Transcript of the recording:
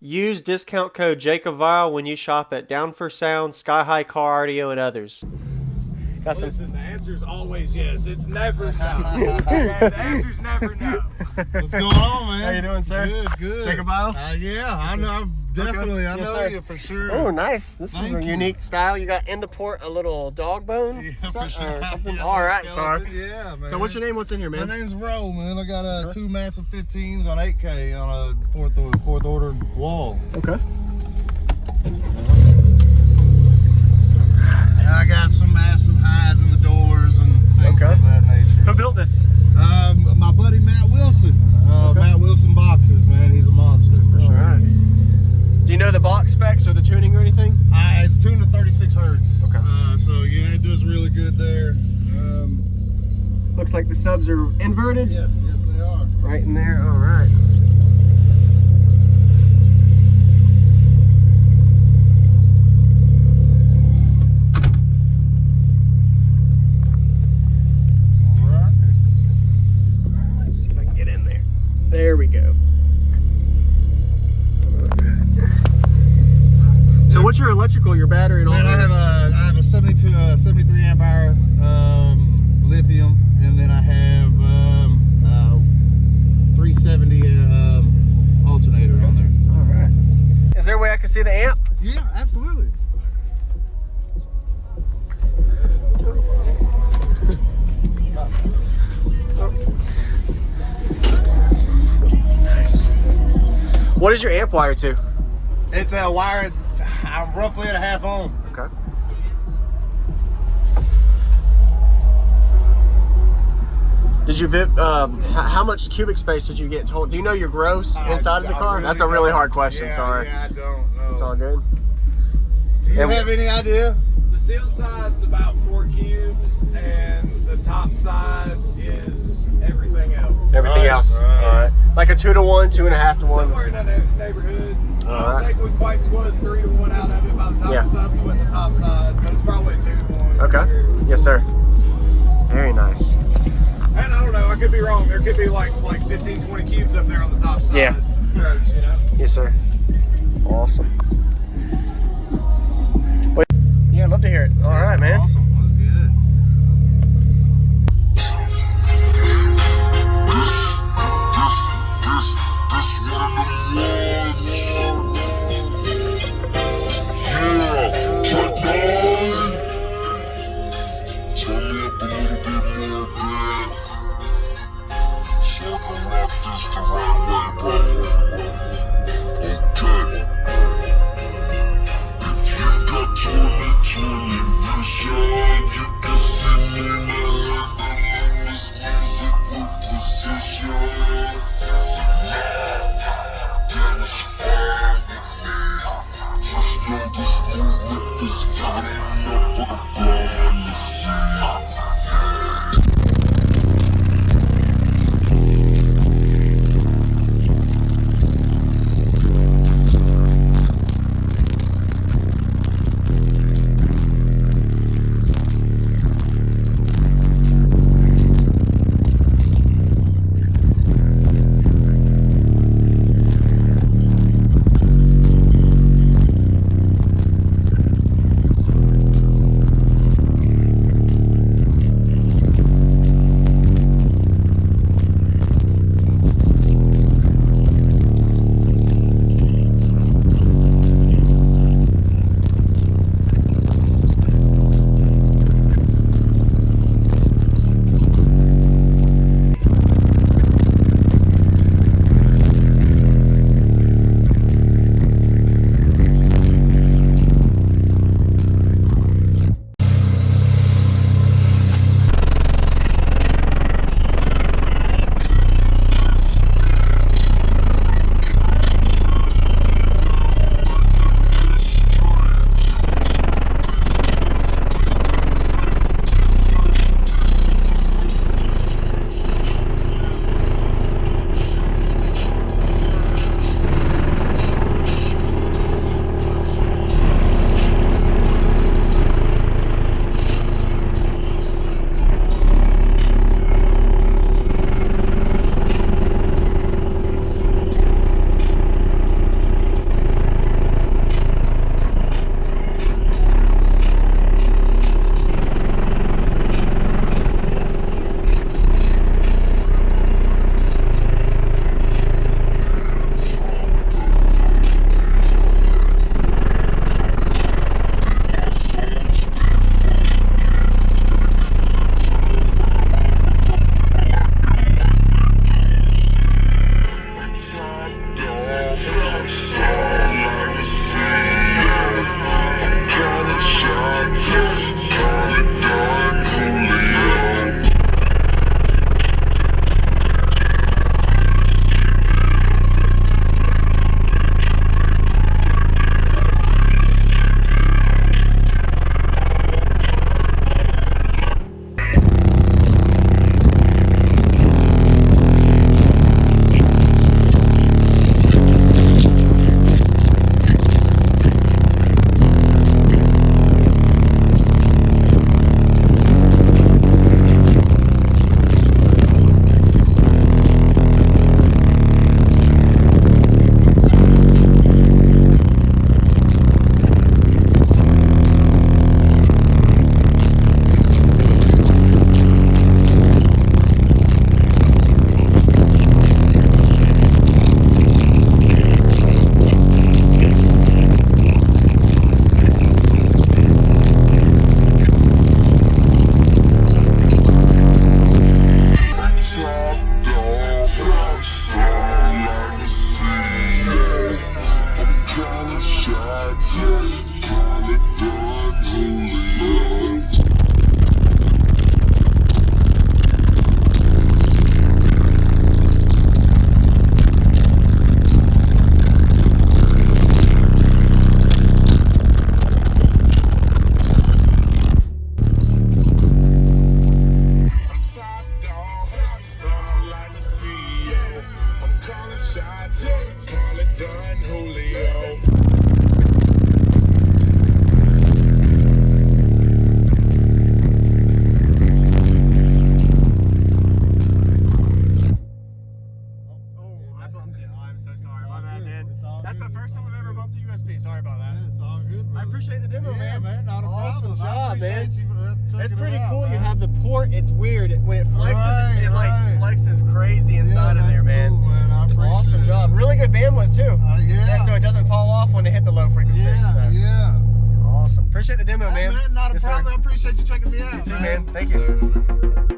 Use discount code JacobViral when you shop at Down for Sound, SkyHigh Car Audio, and others. Listen, the answer's always yes. It's never no. Okay, the answer's never no. What's going on, man? How you doing, sir? Good, good. JacobViral? Yeah, I know. Definitely, Okay. I Yes, know sir. you for sure. Oh, nice. This is Thank a you. unique style. You got in the port a little dog bone Yeah, or for sure. something. Yeah, All right, skeleton. sorry. Yeah, man. So what's your name? What's in here, My man? name's Ro, man. I got two massive 15s on 8K on a fourth order wall. Okay. And I got some massive highs in the doors and things Okay. of that nature. Who built this? My buddy Matt Wilson. Okay. Matt Wilson Boxes, man. He's a monster for All sure. right. Do you know the box specs or the tuning or anything? It's tuned to 36 hertz. Okay. So yeah, it does really good there. Looks like the subs are inverted. Yes, they are. Right in there. All right. Let's see if I can get in there. There we go. So what's your electrical, your battery and all Man, that? I have a 73 amp hour lithium, and then I have 370 alternator on there. All right. Is there a way I can see the amp? Yeah, absolutely. Nice. What is your amp wire to? It's a wired. I'm roughly at a half ohm. Okay. Did you how much cubic space did you get told? Do you know your gross inside of the car? really That's a really don't. hard question. Yeah, Sorry. Yeah, I don't know. It's all good. Do you And- have any idea? The seal side's about 4 cubes, and the top side is everything else. Everything Right, else. right. All right. Like a 2 to 1, 2.5 to 1. Somewhere in that neighborhood. I All don't right. think we quite squeezed 3 to 1 out of it by the time Yeah. the subs went the top side, but it's probably 2 to 1. Okay. Yes, sir. Very nice. And I don't know, I could be wrong. There could be like 15, 20 cubes up there on the top side. Yeah. Gross, you know? Yes, sir. Awesome. Wait. Yeah, I'd love to hear it. All right, man. Awesome. That's good. This one of them ones. Yeah, Tech 9. Turn me up a little bit more, babe, so I can rock this the right way, bro. Okay. If you got 20/20 vision, you can see me now handling this music with precision. Then it's fine with me. Just know this movement is not enough for the blind to see. dog. That's all I can see, yeah. I'm calling shots, call it done, Julio. Call it done, Julio. I bumped it. Oh, I'm so sorry. My bad, man. It's all That's good. the first time I've ever bumped a USB. Sorry about that. It's all good, I brother. appreciate the demo, Yeah, man. Not a Awesome problem. job, I appreciate you checking That's it pretty out, cool. man. You have the port. It's weird when it flexes. Right, it like right. flexes crazy inside of that's there, man. Cool, man. I appreciate Awesome it. job. Really good bandwidth too. Yeah. So it doesn't fall off when they hit the low frequency. Yeah, so. yeah. Awesome. Appreciate the demo, Hey, man, not a Yes, sir. problem. I appreciate you checking me out, You too, man. man. Thank you.